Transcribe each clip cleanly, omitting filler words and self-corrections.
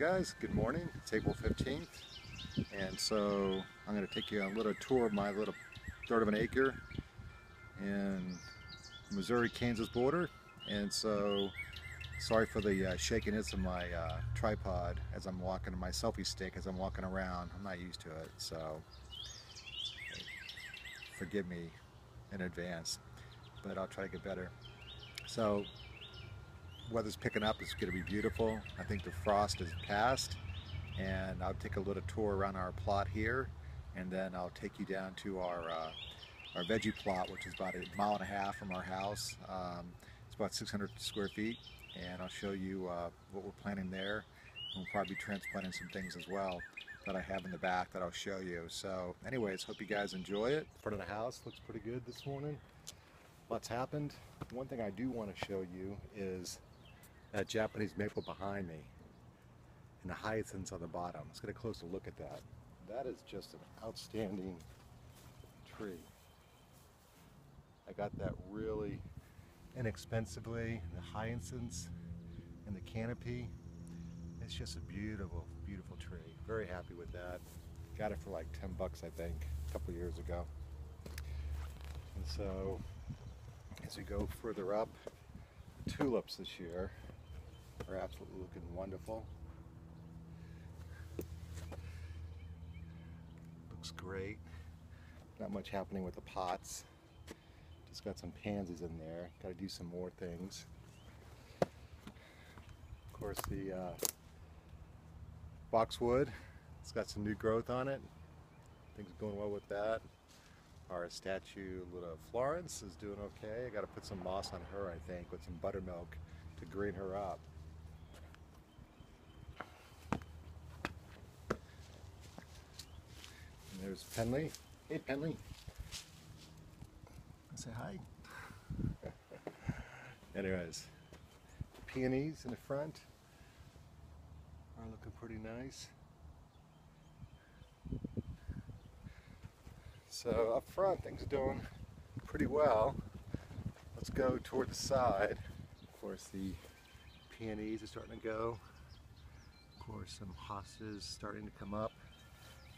guys, good morning. It's April 15th, and so I'm going to take you on a little tour of my little third of an acre in Missouri-Kansas border. And so sorry for the shakiness of my tripod as I'm walking, my selfie stick as I'm walking around. I'm not used to it, so forgive me in advance, but I'll try to get better. So weather's picking up. It's going to be beautiful. I think the frost is past, and I'll take a little tour around our plot here, and then I'll take you down to our veggie plot, which is about 1.5 miles from our house. It's about 600 square feet, and I'll show you what we're planting there. And we'll probably be transplanting some things as well that I have in the back that I'll show you. So anyways, hope you guys enjoy it. Front of the house looks pretty good this morning. Lots happened. One thing I do want to show you is that Japanese maple behind me and the hyacinths on the bottom. Let's get a closer look at that. That is just an outstanding tree. I got that really inexpensively. The hyacinths and the canopy. It's just a beautiful, beautiful tree. Very happy with that. Got it for like 10 bucks, I think, a couple years ago. And so as we go further up, tulips this year are absolutely looking wonderful. Looks great. Not much happening with the pots. Just got some pansies in there. Got to do some more things. Of course, the boxwood, it's got some new growth on it. Things are going well with that. Our statue, little Florence, is doing okay. I got to put some moss on her, I think, with some buttermilk to green her up. And there's Penley. Hey, Penley. Say hi. Anyways, peonies in the front are looking pretty nice. So up front, things are doing pretty well. Let's go toward the side. Of course, the peonies are starting to go. Of course, some hostas starting to come up.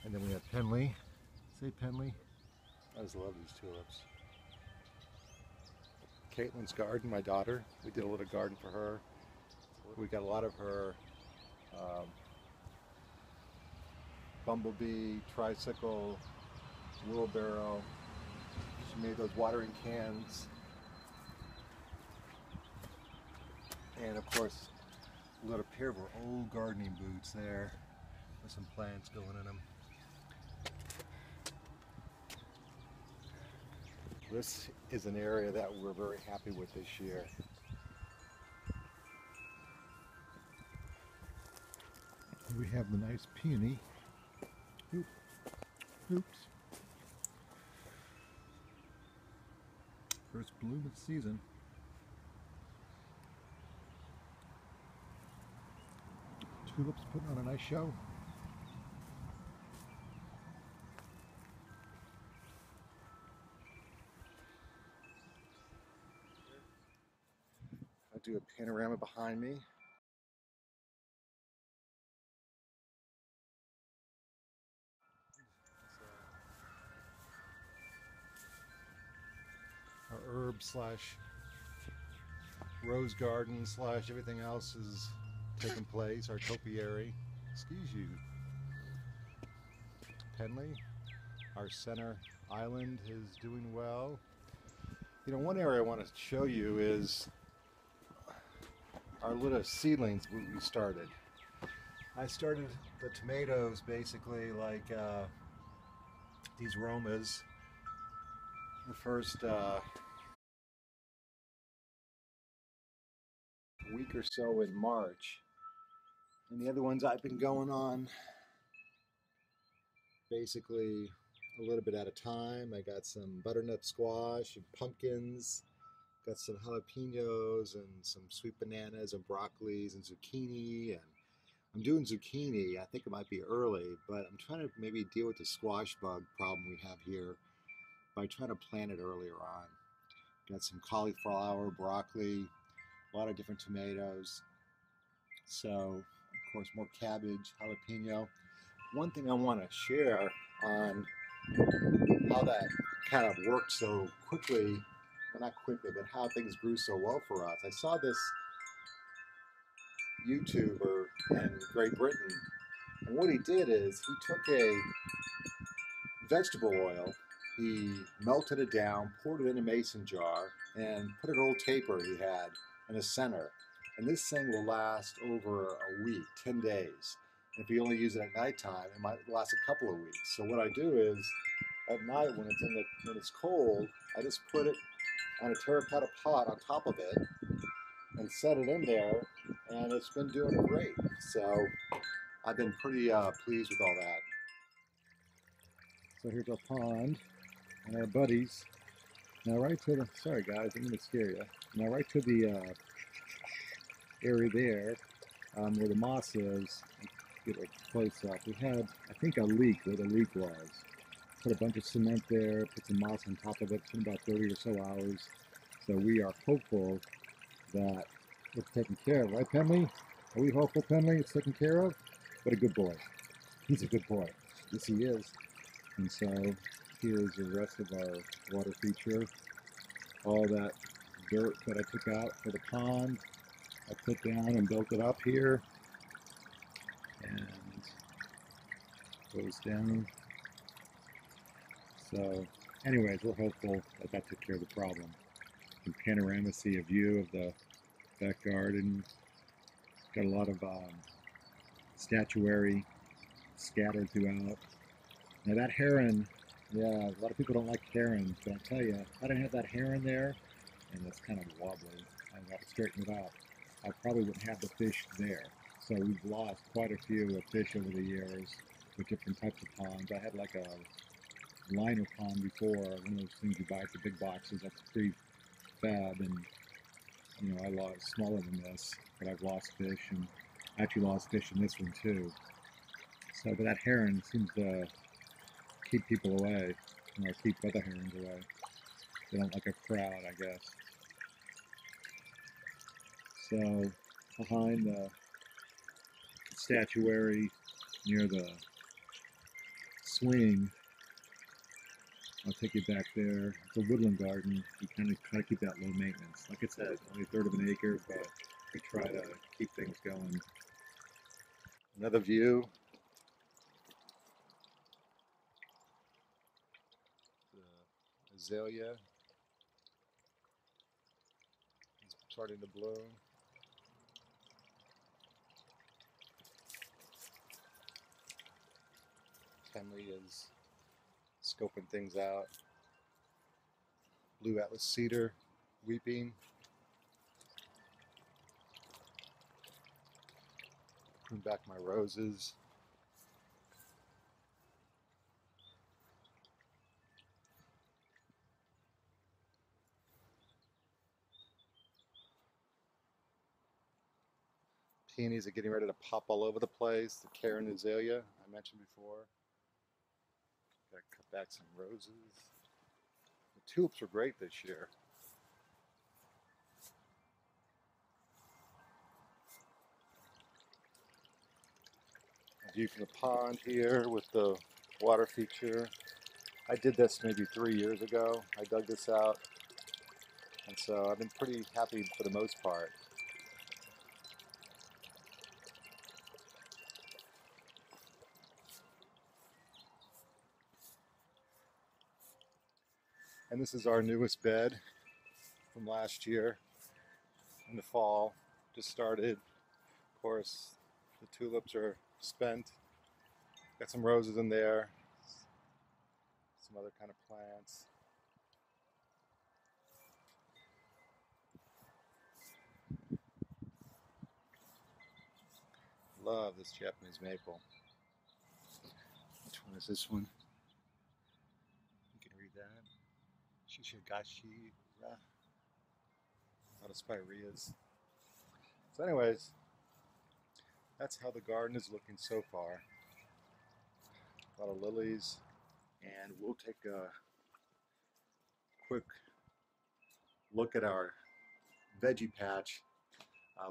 And then we have Penley. Say Penley. I just love these tulips. Caitlin's garden, my daughter. We did a little garden for her. We got a lot of her bumblebee, tricycle, wheelbarrow. She made those watering cans. And of course, a little pair of her old gardening boots there with some plants going in them. This is an area that we're very happy with this year. We have the nice peony. Oops. First bloom of the season. Tulips putting on a nice show. I'll do a panorama behind me. Our herb slash rose garden slash everything else is taking place. Our topiary. Excuse you. Penley. Our center island is doing well. You know, one area I want to show you is our little seedlings we started. I started the tomatoes basically like these Romas. The first week or so in March, and the other ones I've been going on basically a little bit at a time. I got some butternut squash and pumpkins, got some jalapenos and some sweet bananas and broccolis and zucchini, and I'm doing zucchini. I think it might be early, but I'm trying to maybe deal with the squash bug problem we have here by trying to plant it earlier on. Got some cauliflower, broccoli, a lot of different tomatoes. So, of course, more cabbage, jalapeno. One thing I want to share on how that kind of worked so quickly, well, not quickly, but how things grew so well for us. I saw this YouTuber in Great Britain, and what he did is he took a vegetable oil, he melted it down, poured it in a mason jar, and put an old taper he had in the center. And this thing will last over a week, 10 days. And if you only use it at nighttime, it might last a couple of weeks. So what I do is, at night when it's cold, I just put it on a terracotta pot on top of it and set it in there, and it's been doing great. So I've been pretty pleased with all that. So here's our pond and our buddies. Now right to the, sorry guys, I'm going to scare you. Now right to the area there where the moss is, get a close up. We had, I think, a leak where the leak was. Put a bunch of cement there, put some moss on top of it. It's been about 30 or so hours. So we are hopeful that it's taken care of. Right, Penley? Are we hopeful, Penley, it's taken care of? What a good boy. He's a good boy. Yes, he is. And so here's the rest of our water feature. All that dirt that I took out for the pond, I put down and built it up here. And goes down. So anyways, we're hopeful that that took care of the problem. You can panorama see a view of the back garden. Got a lot of statuary scattered throughout. Now that heron, yeah, a lot of people don't like herons, but I'll tell you, if I didn't have that heron there, and it's kind of wobbly, I've got to straighten it out, I probably wouldn't have the fish there. So we've lost quite a few fish over the years with different types of ponds. I had like a liner pond before, one of those things you buy at the big boxes, that's pretty fab, and you know, I lost smaller than this, but I've lost fish, and I actually lost fish in this one too. So, but that heron seems to keep people away, or keep other herons away. They don't like a crowd, I guess. So, behind the statuary, near the swing, I'll take you back there. It's a woodland garden. We kind of try to keep that low maintenance. Like I said, only a third of an acre, but we try to keep things going. Another view. The azalea is starting to bloom. Henley is scoping things out. Blue Atlas cedar weeping. Prune back my roses. Peonies are getting ready to pop all over the place. The Karen azalea I mentioned before. Got to cut back some roses. The tulips were great this year. A view from the pond here with the water feature. I did this maybe 3 years ago. I dug this out, and so I've been pretty happy for the most part. And this is our newest bed from last year in the fall. Just started. Of course, the tulips are spent. Got some roses in there, some other kind of plants. Love this Japanese maple. Which one is this one? You can read that. Shishigashira. A lot of spireas. So anyways, that's how the garden is looking so far. A lot of lilies. And we'll take a quick look at our veggie patch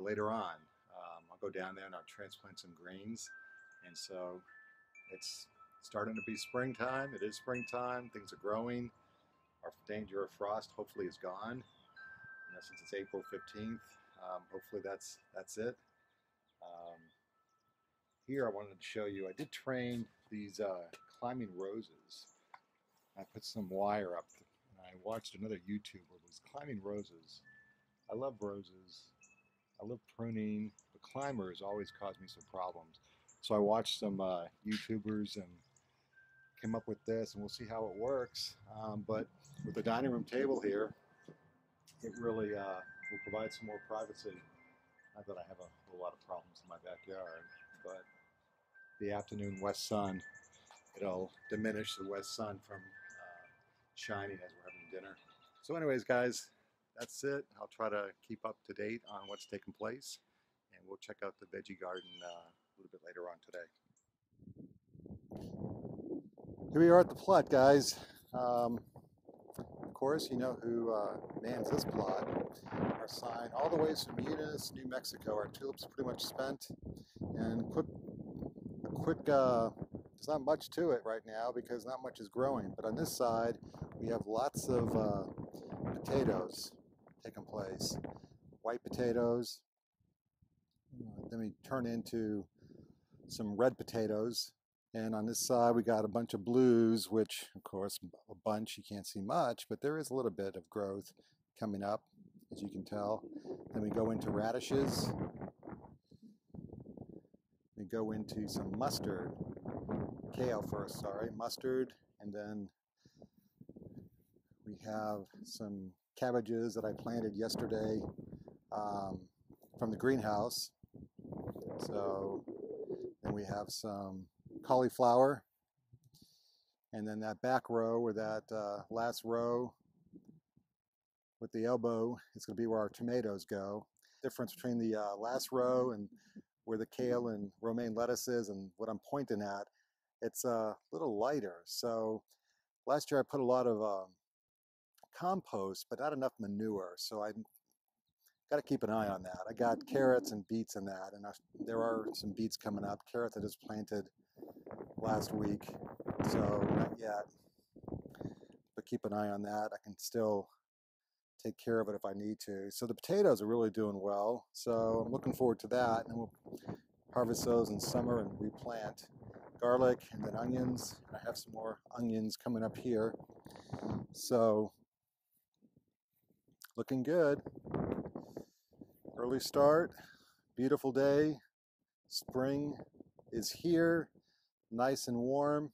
later on. I'll go down there and I'll transplant some greens. And so it's starting to be springtime. It is springtime. Things are growing. Our danger of frost hopefully is gone. Since it's April 15th, hopefully that's it. Here I wanted to show you, I did train these climbing roses. I put some wire up and I watched another YouTuber who was climbing roses. I love roses. I love pruning, but climbers always cause me some problems. So I watched some YouTubers and came up with this, and we'll see how it works. But with the dining room table here, it really will provide some more privacy. Not that I have a whole lot of problems in my backyard, but the afternoon west sun, it'll diminish the west sun from shining as we're having dinner. So anyways, guys, that's it. I'll try to keep up to date on what's taking place, and we'll check out the veggie garden a little bit later on today. Here we are at the plot, guys. Of course, you know who mans this plot. Our sign all the way from Eunice, New Mexico. Our tulips are pretty much spent, and there's not much to it right now because not much is growing. But on this side, we have lots of potatoes taking place. White potatoes. Then we turn into some red potatoes. And on this side, we got a bunch of blues, which, of course, a bunch, you can't see much, but there is a little bit of growth coming up, as you can tell. Then we go into radishes. We go into some mustard, kale first, sorry, mustard, and then we have some cabbages that I planted yesterday from the greenhouse. So then we have some cauliflower, and then that back row, or that last row with the elbow, is going to be where our tomatoes go. Difference between the last row and where the kale and romaine lettuce is and what I'm pointing at, it's a little lighter. So last year I put a lot of compost, but not enough manure, so I got to keep an eye on that. I got carrots and beets in that, and there are some beets coming up. Carrots I just planted last week, so not yet, but keep an eye on that. I can still take care of it if I need to. So the potatoes are really doing well, so I'm looking forward to that, and we'll harvest those in summer and replant garlic and then onions. I have some more onions coming up here, so looking good. Early start, beautiful day. Spring is here, nice and warm.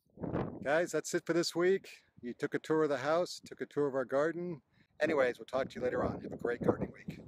Guys, that's it for this week. You took a tour of the house, took a tour of our garden. Anyways, we'll talk to you later on. Have a great gardening week.